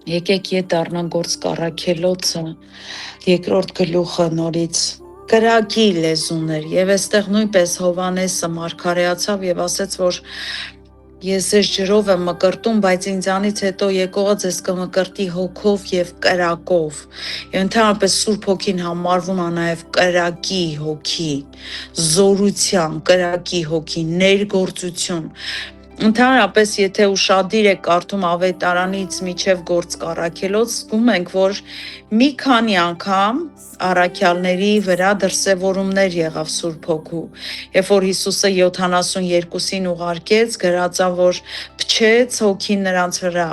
Եկեք ետ առնանք Գործ Առաքելոցը, երկրորդ գլուխը նորից կրակի լեզուներ, եւ այստեղ նույնպես Հովանեսը մարգարեացավ եւ ասեց, որ ես ձեզ ջրով եմ մկրտում, բայց ինձանից հետո եկողը ձեզ կմկրտի հոգով եւ կրակով։ Եվ ընդհանրապես Սուրբ Հոգին համարվում է նաեւ կրակի հոգի, զորության, կրակի հոգի, ներգործություն։ Ընդհանրապես, եթե ուշադիր եք կարդում Ավետարանից մինչև Գործ Առաքելոց, զգում ենք, որ մի քանի անգամ առաքյալների վրա դրսևորումներ եղավ Սուրբ Հոգու։ Երբ որ Հիսուսը 72-ին ուղարկեց, գրածա, որ փչեց հոգին նրանց վրա։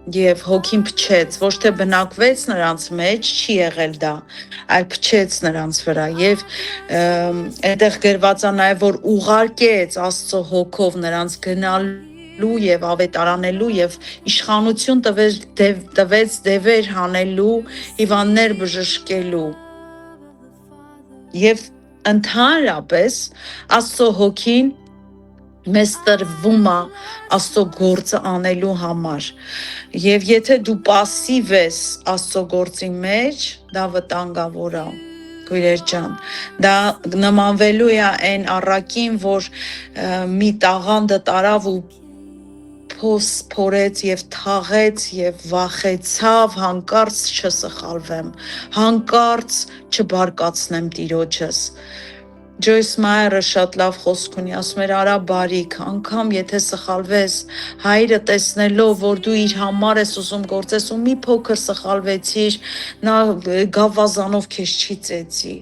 Եվ հոգին փչեց, ոչ թե բնակվեց նրանց մեջ, չի եղել դա, այլ փչեց նրանց վրա։ Եվ այդտեղ գրված է նաև, որ ուղարկեց Աստծո հոգով նրանց գնալու եւ ավետարանելու եւ իշխանություն տվեց դևեր հանելու, հիվանդներ բժշկելու։ Եվ ընդհանրապես Աստծո հոգին մեզ տրվում է Աստծո գործը անելու համար։ Եվ եթե դու пассив ես Աստծո գործի մեջ, դա վտանգավոր է, քույրեր ջան։ Դա նմանվելու է այն առակին, որ մի տաղանդը տարավ ու փոս փորեց եւ թաղեց եւ վախեցավ, հանկարծ չսխալվեմ, հանկարծ չբարկացնեմ Տիրոջս։ Ջոյս Մայերը շատ լավ խոսք ունի, ասում էր արա բարիք, անգամ եթե սխալվես, հայրը տեսնելով, որ դու իր համար ես ուզում գործես ու մի փոքր սխալվեցիր, նա գավազանով քեզ չի ծեծի։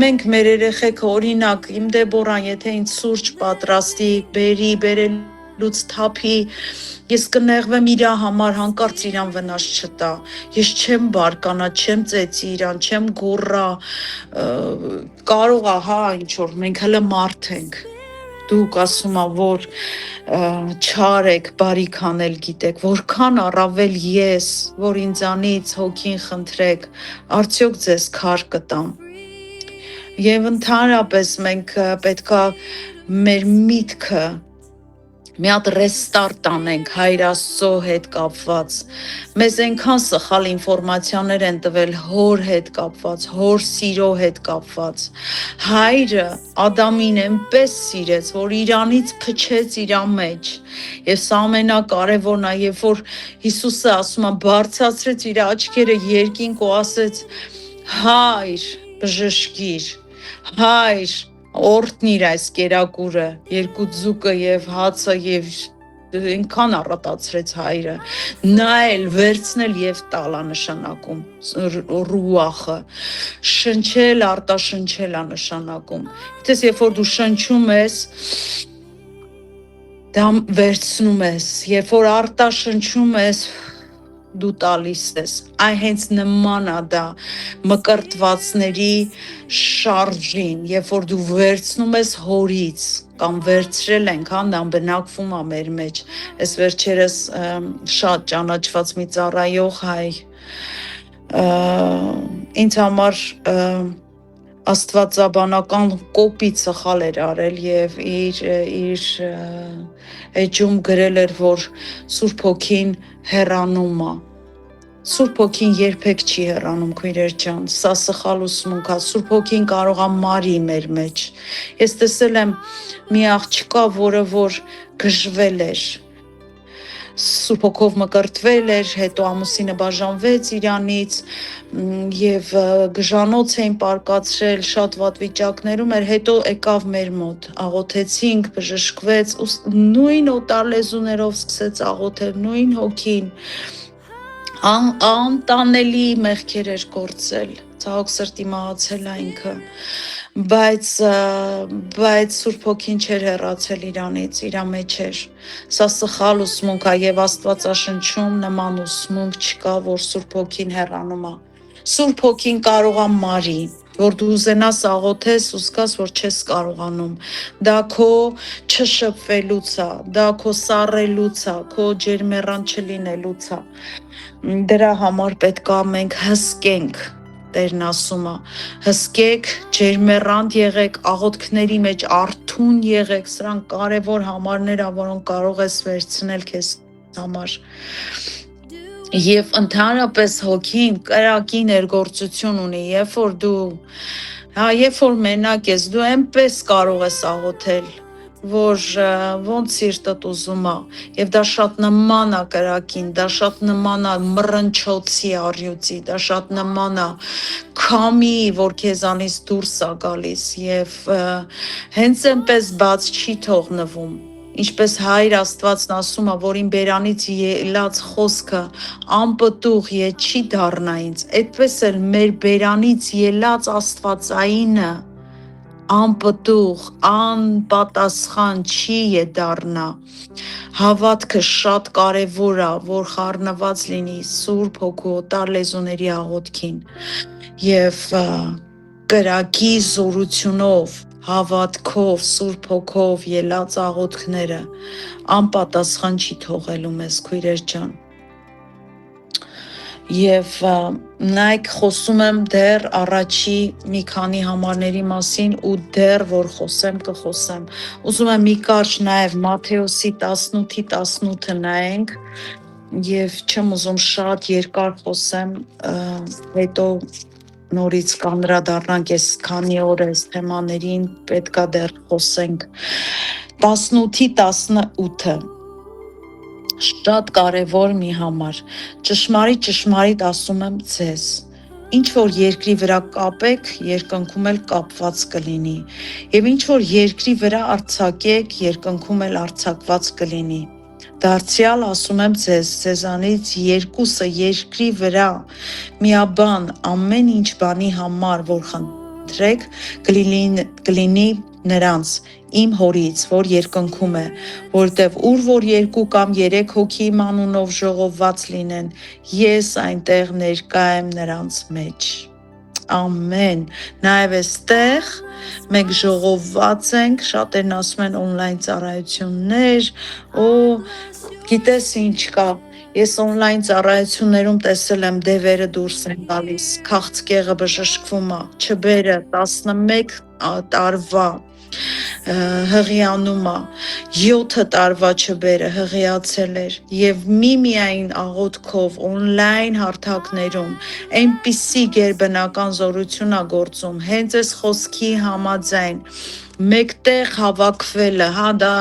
Մենք մեր երեխեքը օրինակ, իմ Դեբորան, եթե ինձ սուրճ պատրաստի, բերելուց թափի, ես կնեղվեմ իրա համար, հանկարծ իրան վնաս չտա։ Ես չեմ բարկանա, չեմ ծեծի իրան, չեմ գոռա, կարող է, հա, ինչ որ մենք հələ մարդ ենք։ Դուք ասում ա, որ չար եք, բարիք անել գիտեք, որքան առավել ես, որ ինձանից հոգին խնդրեք, արդյոք ձեզ քար կտամ։ Եվ ընդհանրապես մենք պետքա մեր միտքը մի հատ ռեստարտ անենք Հայր Աստծո հետ կապված։ Մեզ այնքան սխալ ինֆորմացիաներ են տվել հոր հետ կապված, հոր սիրո հետ կապված։ Հայրը Ադամին այնպես սիրեց, որ իրանից փչեց իրա մեջ։ Եվ սա ամենակարևորն է, երբ որ Հիսուսը ասում է, բարձրացրեց իր աչքերը երկինք ու ասեց. Հայր, բժշկիր, Հայր, օրհնիր այս կերակուրը, երկու ձուկը եւ հացը եւ այնքան առատացրեց հայրը։ Նայել, վերցնել եւ տալա նշանակում ռուախը։ Շնչել, արտաշնչել է նշանակում։ Գիտես, երբ որ դու շնչում ես, դա վերցնում ես, երբ որ արտաշնչում ես, դու տալիս ես, այ հենց նման է դա մկրտվածների շարժին, երբ որ դու վերցնում ես հորից, կամ վերցրել ենք, հա, դա բնակվում է մեր մեջ, ես վերջերս շատ ճանաչված մի ծառայող հայ, ինձ համար աստվածաբանական կոպիտ սխալ էր արել եւ իր էջում գրել էր, որ Սուրբ Հոգին հեռանում է։ Սուրբ Հոգին երբեք չի հեռանում, քույրեր ջան, սա սխալ ուսմունք է, Սուրբ Հոգին կարող է մարի մեր մեջ։ Ես տեսել եմ մի աղջկա, որը որ գժվել էր, Սուրբ Հոգով մկրտվել էր, հետո ամուսինը բաժանվեց իրանից եւ գժանոց էին պարկացրել, շատ վատ վիճակներում էր, հետո եկավ մեր մոտ, աղոթեցինք, բժշկվեց, նույն օտարլեզուներով սկսեց աղոթել, նույն հոգին, անտանելի մեղքեր էր գործել, ցավոք սրտի մահացել է ինքը, բայց Սուրբ Հոգին չէր հեռացել իրանից, իրա մեջ էր։ Սա սխալ ուսմունք է եւ Աստվածաշնչում նման ուսմունք չկա, որ Սուրբ Հոգին հեռանում է։ Սուրբ Հոգին կարող է մարի, որ դու ուզենաս աղոթես ու զգաս, որ չես կարողանում։ Դա քո չշփվելուց է, դա քո սառելուց է, քո ջերմեռան չլինելուց է։ Դրա համար պետք է մենք հսկենք Տերն ասում է, հսկեք, ջերմեռանդ եղեք, աղոթքների մեջ արթուն եղեք, սրանք կարևոր համարներ ա, որոնք կարող ես վերցնել քեզ համար։ Եվ ընդհանրապես հոգին կրակի ներգործություն ունի, երբ որ մենակ ես, դու այնպես կարող ես աղոթել, որ ոնց սիրտդ ուզում է, եւ դա շատ նման է կրակին, դա շատ նման է մռնչոցի առյուծի, դա շատ նման է քամի, որ քեզանից դուրս է գալիս, եւ հենց այնպես բաց չի թողնվում, ինչպես Հայր Աստվածն ասում է, որ իմ բերանից ելած խոսքը անպտուղ չի դառնա ինձ, այդպես էլ մեր բերանից ելած Աստվածայինը անպտուղ, անպատասխան չի դառնա։ Հավատքը շատ կարևոր է, որ խառնված լինի Սուրբ Հոգու օտար լեզուների աղոթքին եւ կրակի զորությունով, հավատքով, Սուրբ Հոգով ելած աղոթքները անպատասխան չի թողելու մեզ, քույրեր ջան։ Եվ նայք խոսում եմ դեռ առաջի մի քանի համարների մասին ու դեռ որ խոսեմ կխոսեմ։ Ուզում եմ մի կարճ նաև Մատթեոսի 18:18 նայենք եւ չեմ ուզում շատ երկար խոսեմ, հետո նորից կանդրադառնանք այս քանի օր այս թեմաներին, պետքա դեռ խոսենք։ 18:18 շատ կարևոր մի համար։ Ճշմարիտ ասում եմ ձեզ, ինչ որ երկրի վրա կապեք, երկնքում էլ կապված կլինի, եւ ինչ որ երկրի վրա արձակեք, երկնքում էլ արձակված կլինի։ Դարձյալ ասում եմ ձեզ, ձեզանից երկուսը երկրի վրա միաբան ամեն ինչ բանի համար, որ խնդրեք, կլինի նրանց իմ հորից, որ երկնքում է, որտև ուր որ երկու կամ երեք հոգի իմ անունով ժողովված լինեն, ես այնտեղ ներկա եմ նրանց մեջ։ Ամեն։ Նաև այստեղ մենք ժողովված ենք, շատերն ասում են օնլայն ծառայություններ, գիտես ինչ կա, ես օնլայն ծառայություններում տեսել եմ դևերը դուրս են գալիս, քաղցկեղը բժշկվում է, չբերը 11 տարվա հղիանում է, 7 տարվա չբերը հղիացել էր եւ միմիայն աղոթքով օնլայն հարթակներում այնպիսի գերբնական զորություն է գործում, հենց այս խոսքի համաձայն մեկտեղ հավաքվելը, դա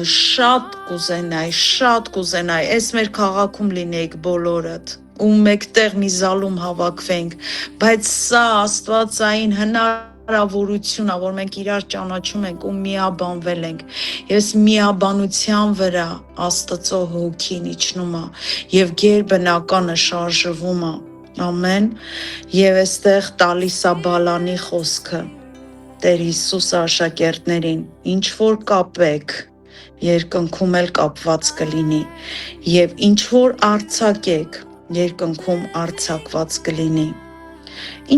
շատ կուզենայի, այս մեր քաղաքում լինեիք բոլորդ ու մեկտեղ մի զալում հավաքվենք, բայց սա աստվածային հնարավորություն է, որ մենք իրար ճանաչում ենք ու միաբանվել ենք, ես միաբանության վրա Աստծո հոգին իջնում է եւ գերբնականը շարժվում է, ամեն, եւ այստեղ տալիս է բալանի խոսքը, Տեր Հիսուսը աշակերտներին, ինչ որ կապեք, երկնքում էլ կապված կլինի, եւ ինչ որ արձակեք, երկնքում արձակված կլինի։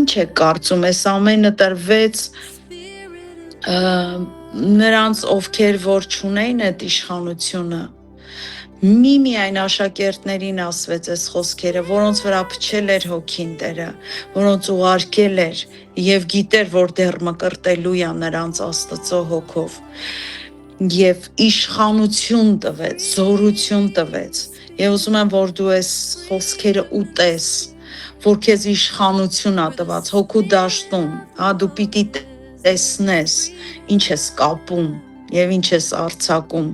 Ինչ է կարծում, այս ամենը տրվեց նրանց, ովքեր որ չունեին այդ իշխանությունը, միայն աշակերտներին ասվեց այս խոսքերը, որոնց վրա փչել էր հոգին Տերը, որոնց ուղարկել էր եւ գիտեր, որ դեռ մկրտելու է նրանց Աստծո հոգով եւ իշխանություն տվեց, զորություն տվեց։ Եվ ուզում եմ, որ դու այս խոսքերը ուտես, որ քեզ իշխանություն ա տված հոգու դաշտում, դու պիտի տեսնես, ինչ ես կապում եւ ինչ ես արձակում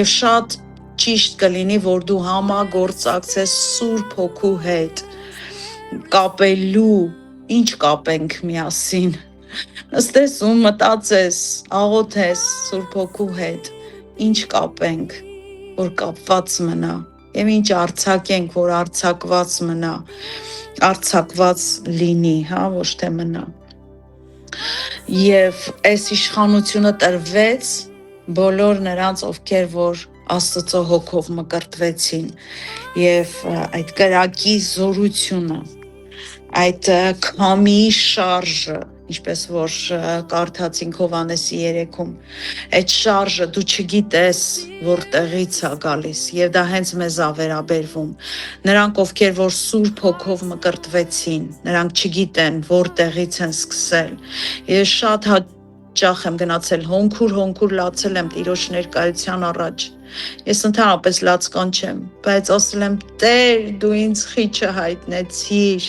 եւ շատ ճիշտ կլինի, որ դու համագործակցես Սուրբ Հոգու հետ կապելու, ինչ կապենք միասին, նստես ու մտածես, աղոթես Սուրբ Հոգու հետ, ինչ կապենք, որ կապված մնա եւ ինչ արձակենք, որ արձակված մնա, արձակված լինի, ոչ թե մնա։ Եվ այս իշխանությունը տրվեց բոլոր նրանց, ովքեր որ Աստծո հոգով մկրտվեցին եւ այդ կրակի զորությունը, այդ քամի շարժը ինչպես որ կարդացինք Հովանեսի 3-ում, այդ շարժը դու չգիտես որտեղից է գալիս եւ դա հենց մեզ ա վերաբերվում։ Նրանք ովքեր որ Սուրբ Հոգով մկրտվեցին, նրանք չգիտեն որտեղից են սկսել։ Ես շատ հաճախ եմ գնացել հոնքուր լացել եմ Տիրոջ ներկայության առաջ։ Ես ընդհանրապես լացկան չեմ, բայց ասել եմ Տեր, դու ինձ խիչը հայտնեցիր։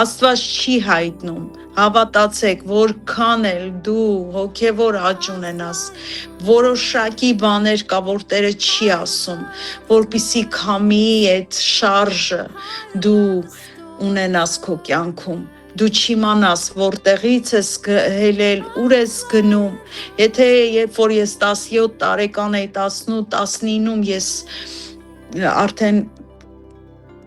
Աստված չի հայտնում, հավատացեք, որքան էլ դու հոգևոր աճ ունենաս, որոշակի բաներ կա, որ Տերը չի ասում, որպիսի քամի այդ շարժը դու ունենաս քո կյանքում։ Դու չիմանաս որտեղից ես հելել, ուր ես գնում։ Եթե երբ որ ես 17 տարեկան էի, 18, 19-ում ես արդեն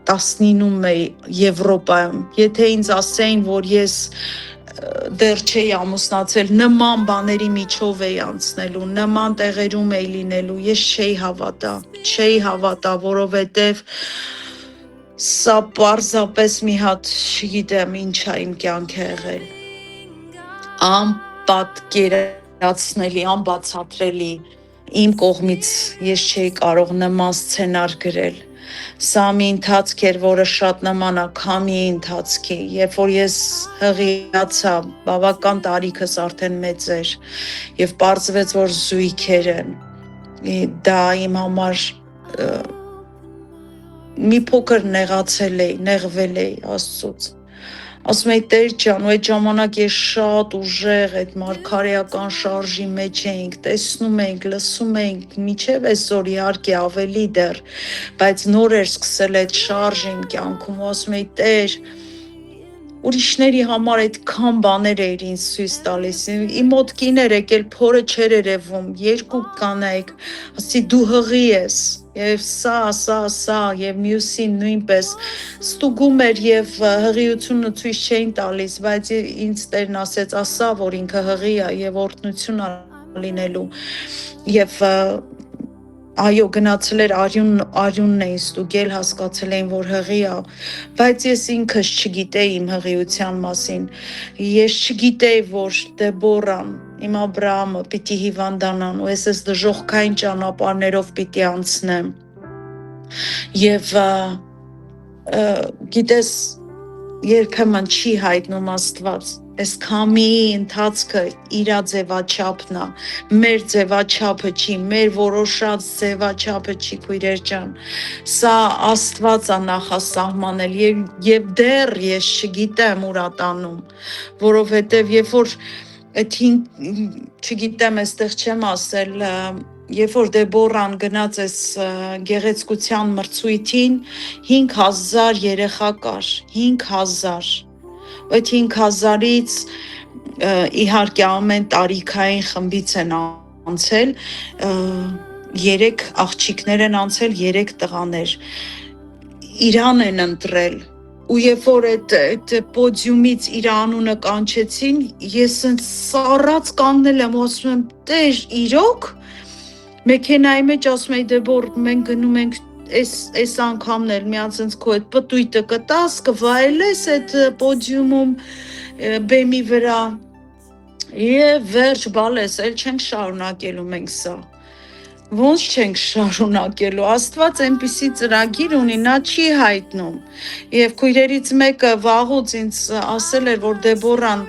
19-ում էի Եվրոպայում, եթե ինձ ասեին, որ ես դեռ չէի ամուսնացել, նման բաների միջով էի անցնելու, նման տեղերում էի լինելու, ես չէի հավատա, որովհետև սա պարզապես մի հատ չգիտեմ ինչ է իմ կյանքը եղել, անպատկերացնելի, անբացատրելի, իմ կողմից ես չէի կարող նման սցենար գրել, սա մի ընթացք էր, որը շատ նման է քամի ընթացքի, երբ որ ես հղիացա, բավական տարիքս արդեն մեծ էր, եւ պարզվեց, որ զույգեր են, դա իմ համար մի փոքր նեղվել էի Աստծուց, ասում էի Տեր ջան, ու այդ ժամանակ ես շատ ուժեղ այդ մարգարեական շարժի մեջ էինք, տեսնում էինք, լսում էինք, մինչև այսօր իհարկե ավելի դեռ, բայց նոր էր սկսել այդ շարժը իմ կյանքում, ու ասում էի Տեր, ուրիշների համար այդքան բաներ էիր ինձ ցույց տալիս, իմ մոտ կիներ եկել, փորը չէր երևում, երկու կանայք, ասի դու հղի ես, եւ սա, եւ մյուսին նույնպես ստուգում էր եւ հղիությունը ցույց չէին տալիս, բայց ինձ Տերն ասեց, ասա, որ ինքը հղի է եւ օրհնություն է լինելու, եւ այո, գնացել էր արյունն էին ստուգել, հասկացել էին, որ հղի է, բայց ես ինքս չգիտեի իմ հղիության մասին, ես չգիտեի, որ Դեբորան, իմ Աբրահամը պիտի հիվանդանան, ու ես այս դժոխքային ճանապարհներով պիտի անցնեմ, եւ գիտես, երբեմն չի հայտնում Աստված, այս քամի ընթացքը իրա ձևաչափն է, մեր ձևաչափը չի, մեր որոշած ձևաչափը չի, քույրեր ջան, սա Աստված է նախասահմանել եւ դեռ ես չգիտեմ ուր ա տանում, որովհետեւ երբ որ չգիտեմ, այստեղ չեմ ասել, երբ որ Դեբորան գնաց այս գեղեցկության մրցույթին, 5000 երեխա կար, 5000, այդ 5000-ից իհարկե ամեն տարիքային խմբից են անցել, 3 աղջիկներ են անցել, 3 տղաներ, Իրան են ընտրել, ու երբ որ այդ պոդիումից իր անունը կանչեցին, ես սառած կանգնել եմ, ասում եմ, Տեր, իրոք, մեքենայի մեջ ասում էի Դեբոր, մենք գնում ենք այս անգամն էլ միացենց քո այդ պտույտը կտաս, կվայելես այդ պոդիումում բեմի վրա եւ վերջ բալես, էլ չենք շարունակելու մենք սա, ոնց չենք շարունակելու, Աստված այնպիսի ծրագիր ունի, նա չի հայտնում, եւ քույրերից մեկը վաղուց ինձ ասել էր, որ Դեբորան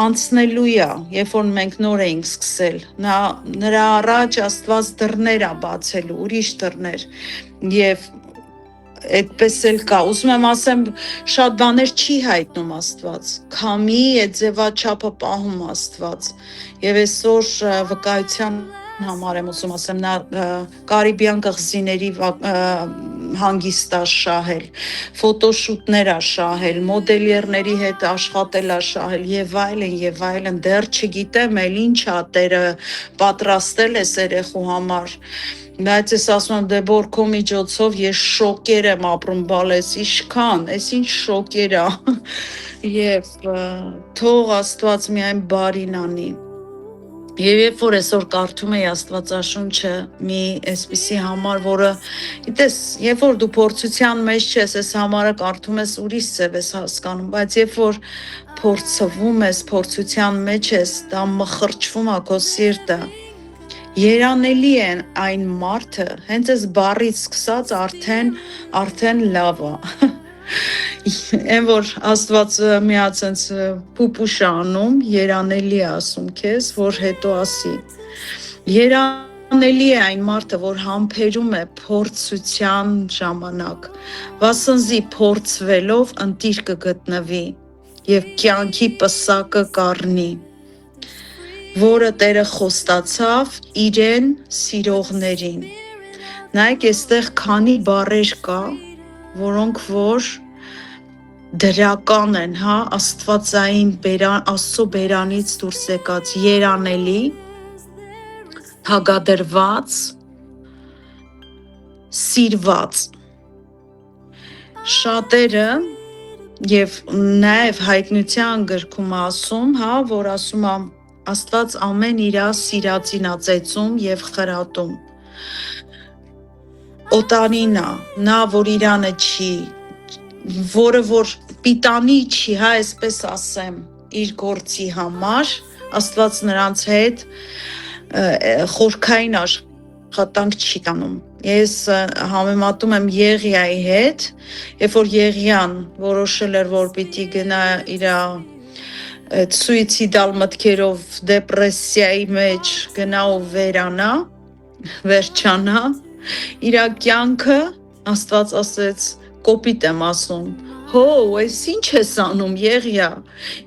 անցնելու է, երբ որ մենք նոր էինք սկսել, նրա առաջ Աստված դռներ է բացելու, ուրիշ դռներ, եւ այդպես էլ կա, ուզում եմ ասեմ, շատ բաներ չի հայտնում Աստված, քամի այդ ձևաչափը պահում Աստված, եւ այսօր վկայության համար եմ ուզում ասեմ, նա Կարիբյան կղզիների հանգիստ է շահել, ֆոտոշուտներ է շահել, մոդելյերների հետ աշխատել է շահել եւ այլն, դեռ չգիտեմ էլ ինչ է Տերը պատրաստել է երեխու համար, բայց ես ասում եմ Դեբոր քո միջոցով ես շոկեր եմ ապրում, բալես, ինչքան, այս ինչ շոկեր է, եւ թող Աստված միայն բարին անի, Եվ երբ որ այսօր կարդում էի Աստվածաշունչը մի այսպիսի համար, որը գիտես, երբ որ դու փորձության մեջ ես, այս համարը կարդում ես ուրիշ ձև ես հասկանում, բայց երբ որ փորձվում ես, փորձության մեջ ես, դա մխրճվում է քո սիրտը։ Երանելի է այն մարդը, հենց այս բառից սկսած արդեն լավ է։ Այն որ Աստված մի հատ sense փուփուշ անում, երանելի է ասում քեզ, որ հետո ասի։ Երանելի է այն մարդը, որ համբերում է փորձության ժամանակ, վասնզի փորձվելով ընտիր կգտնվի եւ կյանքի պսակը կառնի, որը Տերը խոստացավ իրեն սիրողներին։ Նայեք, այստեղ քանի բառեր կա, որոնք որ դրական են, հա, աստվածային Աստծո բերանից դուրս եկած, երանելի, հագադրված, սիրված։ Շատերը եւ նաեւ հայտնության գրքում ասում, հա, որ ասում է Աստված ամեն իրա սիրածին ա ծեծում եւ խրատում։ Օտանինա, նա որ իրանը չի, որը որ պիտանի չի, հա, այսպես ասեմ, իր գործի համար, Աստված նրանց հետ խորքային աշխատանք չի տանում։ Ես համեմատում եմ Եղիայի հետ, երբ որ Եղիան որոշել էր, որ պիտի գնա իր սուիցիդալ մտքերով դեպրեսիայի մեջ գնա ու վերջանա, իր կյանքը Աստված ասեց, կոպիտ եմ ասում, հո, այս ինչ ես անում Եղիա,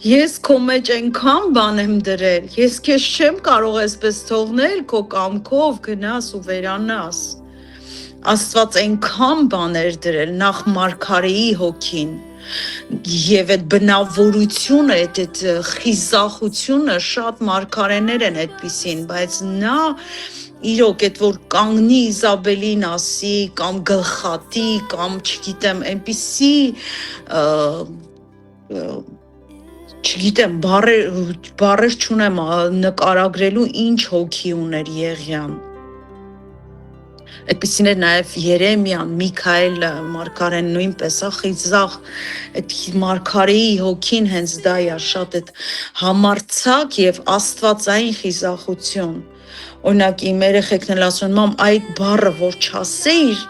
ես քո մեջ այնքան բան եմ դրել, ես քեզ չեմ կարող այսպես թողնել, քո կամքով գնաս ու վերանաս։ Աստված այնքան բաներ դրել, նախ մարգարեի հոգին, եւ այդ բնավորությունը, այդ խիզախությունը շատ մարգարեներ են այդպիսին, բայց նա իրոք այդ որ կանգնի Իզաբելին ասի կամ գլխատի կամ չգիտեմ այնպիսի չգիտեմ բառեր չունեմ նկարագրելու ինչ հոգի ուներ Եղիան։ Այդպիսին էր նաև Երեմիան, Միքայելը, մարգարեն նույնպես, խիզախ, այդ մարգարեի հոգին հենց դա է, շատ այդ համարձակ եւ աստվածային խիզախություն։ Օրինակ իմ երեխեքն էլ ասում են, մամ, այդ բառը որ չասեիր,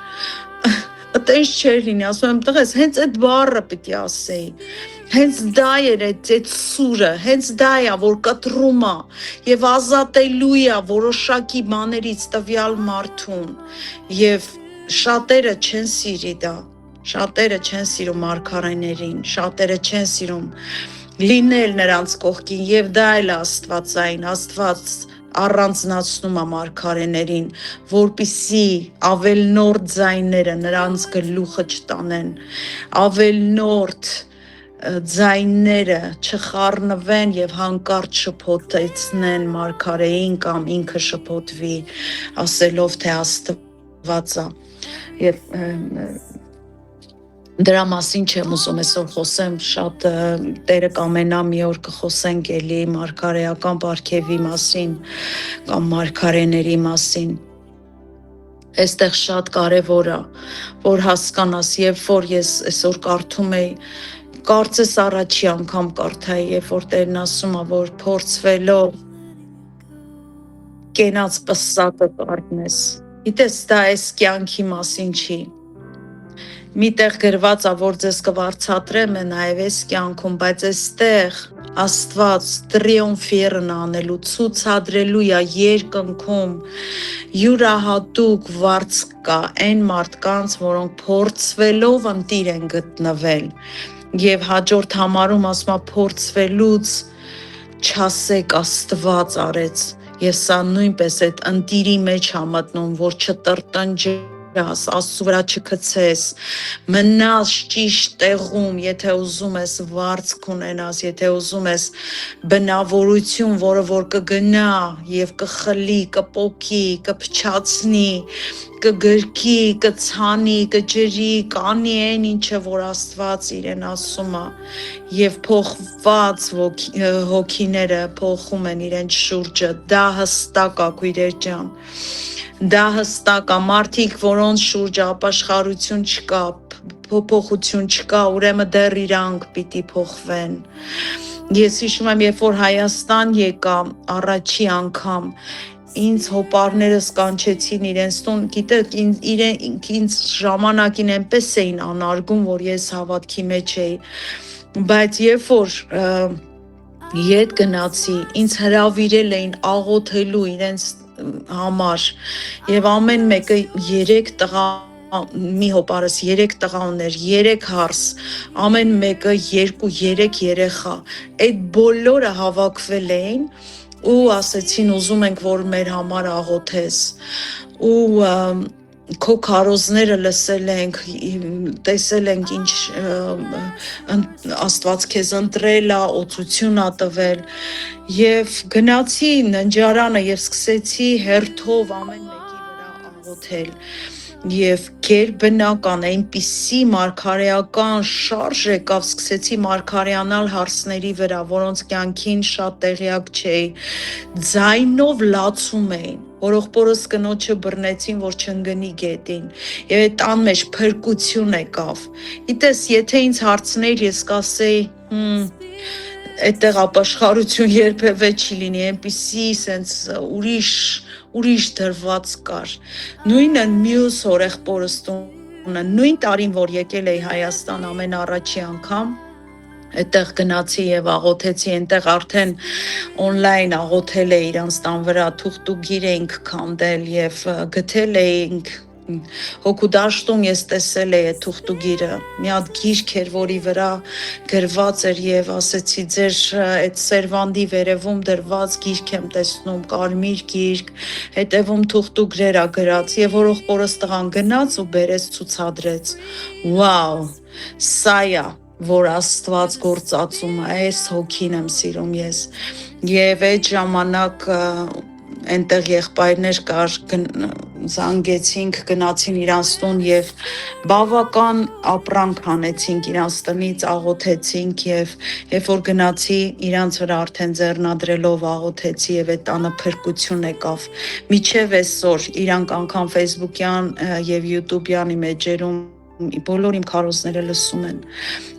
այտենց չէր լինի, ասում եմ, տղես, հենց այդ բառը պիտի ասեի։ Հենց դա էր այդ սուրը, հենց դա է, որ կտրում է եւ ազատելու է որոշակի բաներից տվյալ մարդուն եւ շատերը չեն սիրի դա, շատերը չեն սիրում մարգարեներին, շատերը չեն սիրում լինել նրանց կողքին եւ դա էլ աստվածային, Աստված առանձնացնում է մարգարեներին, որպիսի ավելնորդ ձայները նրանց գլուխը չտանեն, ավելնորդ ձայները չխառնվեն եւ հանկարծ շփոթեցնեն մարգարեին կամ ինքը շփոթվի ասելով թե Աստվածա եւ դրա մասին չեմ ուզում այսօր խոսեմ, շատ Տերը կամենա մի օր կխոսենք էլի մարգարեական պարգևի մասին կամ մարգարեների մասին։ Այստեղ շատ կարևոր է, որ հասկանաս, երբ որ ես այսօր կարդում էի, կարծես առաջի անգամ կարդայի, երբ որ Տերն ասում է, որ փորձվելով կենաց պսակը կառնես։ Գիտես, դա այս կյանքի մասին չի։ Միտեղ գրված է, որ ձեզ կվարձատրեմ է նաև այս կյանքում, բայց այստեղ Աստված տրիոմֆերն անելու, ցուցադրելու է երկնքում յուրահատուկ վարձ կա այն մարդկանց, որոնք փորձվելով ընտիր են գտնվել եւ հաջորդ համարում ասում է փորձվելուց չասեք Աստված արեց եւ սա նույնպես այդ ընտիրի մեջ է մտնում, որ չտրտնջի Աստծո վրա չքցես, մնաս ճիշտ տեղում, եթե ուզում ես վարձք ունենաս, եթե ուզում ես բնավորություն, որը որ կգնա եւ կխլի, կպոկի, կփչացնի, կգրկի, կցանի, կջրի, կանի այն ինչը որ Աստված իրեն ասում է եւ փոխված հոգիները փոխում են իրենց շուրջը, դա հստակ է քույրեր ջան, դա հստակ է, մարդիկ որոնց շուրջ ապաշխարություն չկա, փոփոխություն չկա, ուրեմն դեռ իրանք պիտի փոխվեն։ Ես հիշում եմ, երբ որ Հայաստան եկա առաջի անգամ, ինձ հոպարներս կանչեցին իրենց տուն, գիտեք, ինձ ժամանակին այնպես էին անարգում, որ ես հավատքի մեջ էի, բայց երբ որ ետ գնացի, ինձ հրավիրել էին աղոթելու իրենց համար եւ ամեն մեկը 3 տղա մի հոպարս 3 տղա ուներ, 3 հարս, ամեն մեկը 2-3 երեխա, այդ բոլորը հավաքվել էին ու ասեցին ուզում ենք որ մեր համար աղոթես ու քո քարոզները լսել ենք, տեսել ենք ինչ Աստված քեզ ընտրել է, օծություն ա տվել եւ գնացի ննջարանը եւ սկսեցի հերթով ամեն մեկի վրա աղոթել եւ գերբնական այնպիսի մարգարեական շարժ եկավ, սկսեցի մարգարեանալ հարցների վրա, որոնց կյանքին շատ տեղյակ չէի, ձայնով լացում էին, որողբորս կնոջը բռնեցին, որ չընկնի գետին, եւ այդ տան մեջ փրկություն եկավ։ Գիտես, եթե ինձ հարցներ, ես կասեի, այդտեղ ապաշխարություն երբևէ չի լինի, այնպիսի սենց ուրիշ դրված կար։ Նույնը մյուս հորեղբորս տունը, նույն տարին, որ եկել էի Հայաստան ամենառաջի անգամ, այդտեղ գնացի եւ աղոթեցի, այնտեղ արդեն on-line աղոթել էի իրանց տան վրա, թուղթուգիր էինք քանդել եւ գտել էինք հոգու դաշտում ես տեսել էի այդ թուղթուգիրը, մի հատ գիրք էր, որի վրա գրված էր եւ ասեցի ձեր այդ սերվանդի վերևում դրված գիրք եմ տեսնում, կարմիր գիրք, հետևում թուղթուգրեր ա գրած եւ որողբորս տղան գնաց ու բերեց ցուցադրեց։ Վաու, սա է որ Աստված գործածում է, այս հոգին եմ սիրում ես եւ այդ ժամանակ այնտեղ եղբայրներ կար, զանգեցինք, գնացին իրանց տուն եւ բավական ապրանք հանեցինք իրանց տնից, աղոթեցինք եւ երբ որ գնացի իրանց վրա արդեն ձեռնադրելով աղոթեցի եւ այդ տանը փրկություն եկավ։ Միջև այսօր իրանք անգամ Facebook-յան եւ YouTube-յան իմեջերում բոլոր իմ քարոզները լսում են,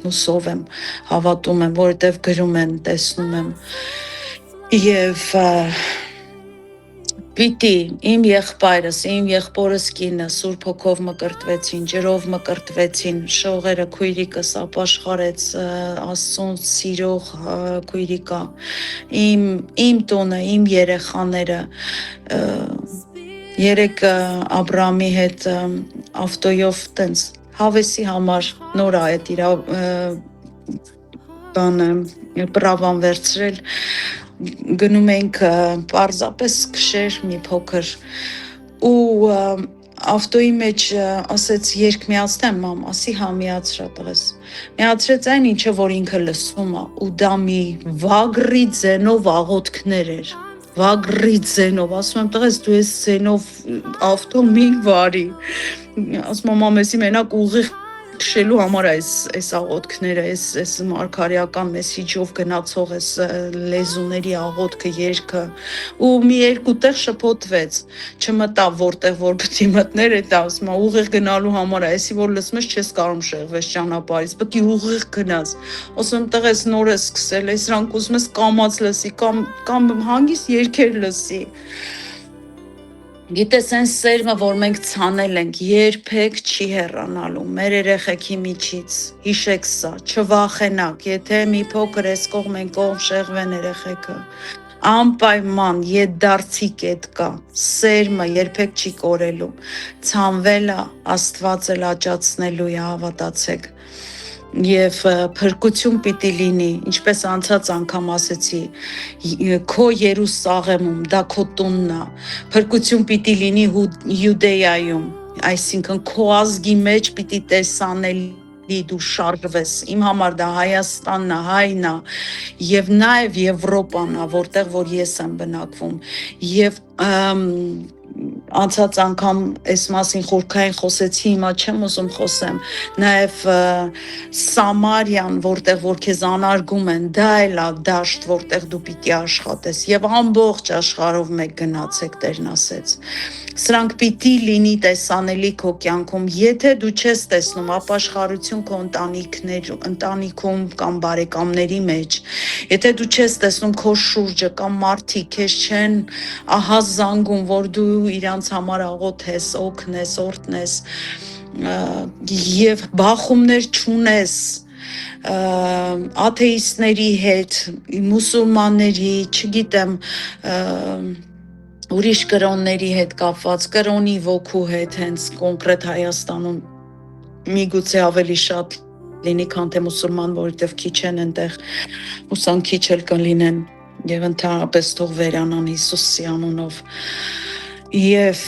հուսով եմ, հավատում եմ, որովհետեւ գրում են, տեսնում եմ եւ պիտի իմ եղբայրս, իմ եղբորս կինը Սուրբ Հոգով մկրտվեցին, ջրով մկրտվեցին, շողերը քույրիկս ապաշխարեց, Աստծուն սիրող քույրիկա, իմ տունը, իմ երեխաները, երեք Աբրամի հետ ավտոյով տենց հավեսի համար նոր ա այդ իրա բանը պրավան վերցրել, գնում ենք պարզապես քշեր մի փոքր ու ավտոյի մեջ ասեց երկ միացնեմ մամ, ասի հա միացրա տղես, միացրեց այն ինչը որ ինքը լսում է ու դա մի վագրի ձենով աղոթքներ էր, վագրի ձենով, ասում եմ տղես դու ես ձենով ավտո մի վարի, ասում եմ մամ եսի մենակ ուղիղ քշելու համար այս աղոթքները, այս մարգարեական մեսիջով գնացող այս լեզուների աղոթքը, երգը ու մի երկու տեղ շփոթվեց, չմտավ որտեղ որ պիտի մտներ այդ ասում ուղիղ գնալու համար, այսի որ լսում ես չես կարող շեղվես ճանապարհից, պետք է ուղիղ գնաս, ասում եմ տղես նոր է սկսել, այս rank ուզում ես կամած լսի կամ հանգիստ երգեր լսի։ Գիտես այն սերմը, որ մենք ցանել ենք, երբեք չի հեռանալու մեր երեխեքի միջից, հիշեք սա, չվախենակ, եթե մի փոքր այս կողմ են կողմ շեղվեն երեխեքը, անպայման ետդարձի կետ կա, սերմը երբեք չի կորելու, ցանվելը Աստված էլ աճացնելու է, հավատացեք։ Եվ փրկություն պիտի լինի, ինչպես անցած անգամ ասեցի, քո Երուսաղեմում, դա քո տունն է, փրկություն պիտի լինի Յուդեայում, այսինքն քո ազգի մեջ պիտի տեսանելի դու շարժվես, իմ համար դա Հայաստանն է, Հայն է, եւ նաեւ Եվրոպան է, որտեղ որ ես եմ բնակվում, եւ անցած անգամ այս մասին խորքային խոսեցի, հիմա չեմ ուզում խոսեմ, նաև Սամարիան, որտեղ որ քեզ անարգում են, դա էլ է դաշտ, որտեղ դու պիտի աշխատես, եւ ամբողջ աշխարհով մեկ գնացեք, Տերն ասեց։ Սրանք պիտի լինի տեսանելի քո կյանքում, եթե դու չես տեսնում ապաշխարություն քո ընտանիքում կամ բարեկամների մեջ, եթե դու չես տեսնում քո շուրջը կամ մարդիկ քեզ չեն ահա զանգում, որ դու իրանց համար աղոթես, օգնես, օրհնես, եւ բախումներ չունես աթեիստների հետ, մուսուլմանների, չգիտեմ, ուրիշ կրոնների հետ կապված, կրոնի ոգու հետ, հենց կոնկրետ Հայաստանում միգուցե ավելի շատ լինի, քան թե մուսուլման, որովհետև քիչ են այնտեղ, ուսան քիչ էլ կլինեն, եւ ընդհանրապես թող վերանան Հիսուսի անունով։ Եվ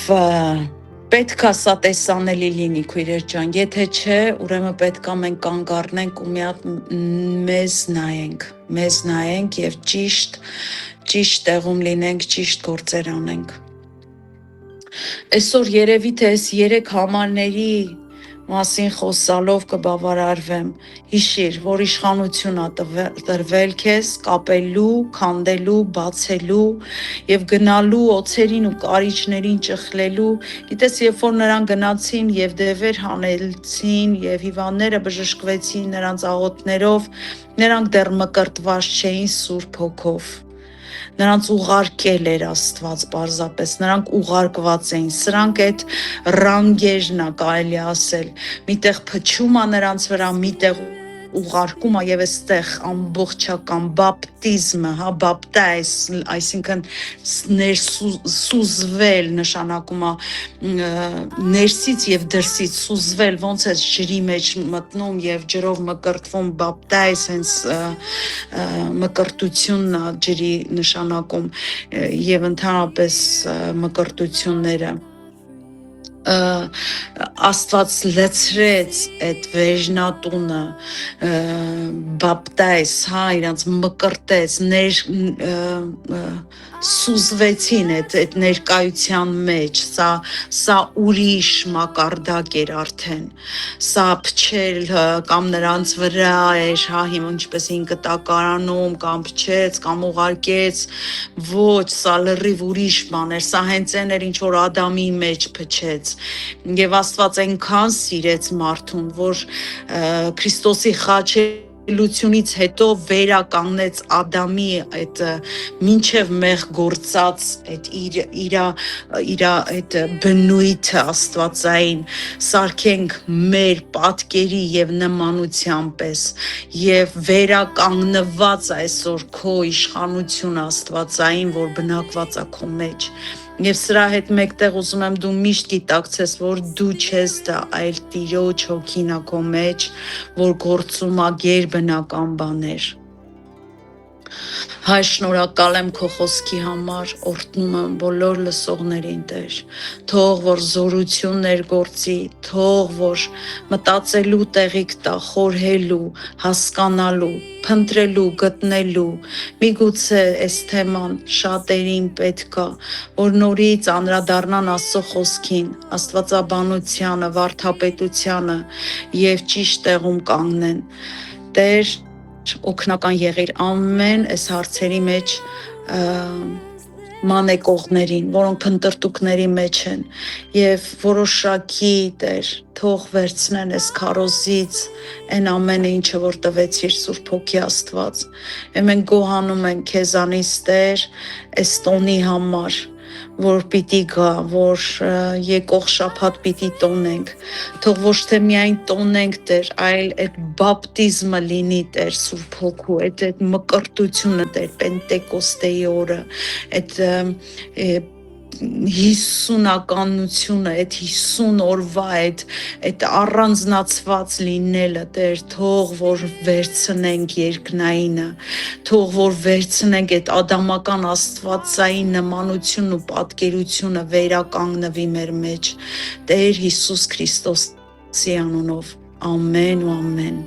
պետք է սա տեսանելի լինի, քույրեր ջան, եթե չէ, ուրեմն պետք է մենք կանգ առնենք ու մի հատ մեզ նայենք եւ ճիշտ տեղում լինենք, ճիշտ գործեր անենք։ Այսօր երևի թե այս 3 համարների մասին խոսալով կբավարարվեմ։ Հիշիր, որ իշխանություն է տրվել քեզ կապելու, քանդելու, բացելու եւ գնալու օծերին ու կարիճներին ճխլելու։ Գիտես, երբ որ նրանք գնացին եւ դևեր հանեցին եւ հիվանդները բժշկվեցին նրանց աղոթներով, նրանք դեռ մկրտված չէին Սուրբ Հոգով։ Նրանց ուղարկել էր Աստված պարզապես, նրանք ուղարկված էին, սրանք այդ ռանգերն է կարելի ասել, միտեղ փչում է նրանց վրա, միտեղ ուղարկում է եւ այստեղ ամբողջական բապտիզմը, հա, բապտայս, այսինքն սուզվել նշանակում է ներսից եւ դրսից սուզվել, ոնց է ջրի մեջ մտնում եւ ջրով մկրտվում, բապտայս հենց մկրտությունն է ջրի նշանակում եւ ընդհանրապես մկրտությունները Աստված լցրեց այդ վեժնատունը, բապտայս, հա, իրանց մկրտեց, սուզվեցին այդ ներկայության մեջ, սա ուրիշ մակարդակ էր արդեն, սա փչել կամ նրանց վրա էր, հա, հիմա ինչպես 5 տակարանում, կամ փչեց, կամ ուղարկեց, ոչ, սա լրիվ ուրիշ բան էր, սա հենց այն էր, ինչ որ Ադամի մեջ փչեց, եւ Աստված այնքան սիրեց մարդուն, որ Քրիստոսի խաչելությունից հետո վերականգնեց Ադամի այդ մինչև մեղ գործած այդ իր այդ բնույթը Աստվածային սարքենք մեր պատկերի եւ նմանության պես եւ վերականգնված այսօր քո իշխանություն Աստվածային, որ բնակված է քո մեջ։ Եվ սրա հետ մեկտեղ ուզում եմ դու միշտ գիտակցես, որ դու չես դա, այլ Տիրոջ հոգին է քո մեջ, որ գործում է գերբնական բաներ։ Հայ, շնորհակալ եմ քո խոսքի համար, օրհնում եմ բոլոր լսողներին, Տեր, թող որ զորություն ներգործի, թող որ մտածելու տեղիք տա, խորհելու, հասկանալու, փնտրելու, գտնելու, միգուցե այս թեման շատերին պետք է, որ նորից անդրադառնան Աստծո խոսքին, աստվածաբանությանը, վարդապետությանը եւ ճիշտ տեղում կանգնեն։ Տեր, օգնական եղիր ամեն այս հարցերի մեջ մանեկողներին, որոնք փնտրտուքների մեջ են եւ որոշակի Տեր թող վերցնեն այս քարոզից այն ամենը, ինչը որ տվեցիր Սուրբ Հոգի Աստված։ Եվ մենք գոհանում ենք քեզանից, Տեր, այս տոնի համար, որ պիտի գա, որ եկող շաբաթ պիտի տոնենք, թող ոչ թե միայն տոնենք, Տեր, այլ այդ բապտիզմը լինի, Տեր, Սուրբ Հոգու, այդ մկրտությունը, Տեր, Պենտեկոստեի օրը, այդ 50-ականությունը, այդ 50 օրվա այդ առանձնացված լինելը, Տեր, թող որ վերցնենք երկնայինը, թող որ վերցնենք այդ ադամական աստվածային նմանությունն ու պատկերությունը վերականգնվի մեր մեջ, Տեր Հիսուս Քրիստոսի անունով, ամեն ու ամեն։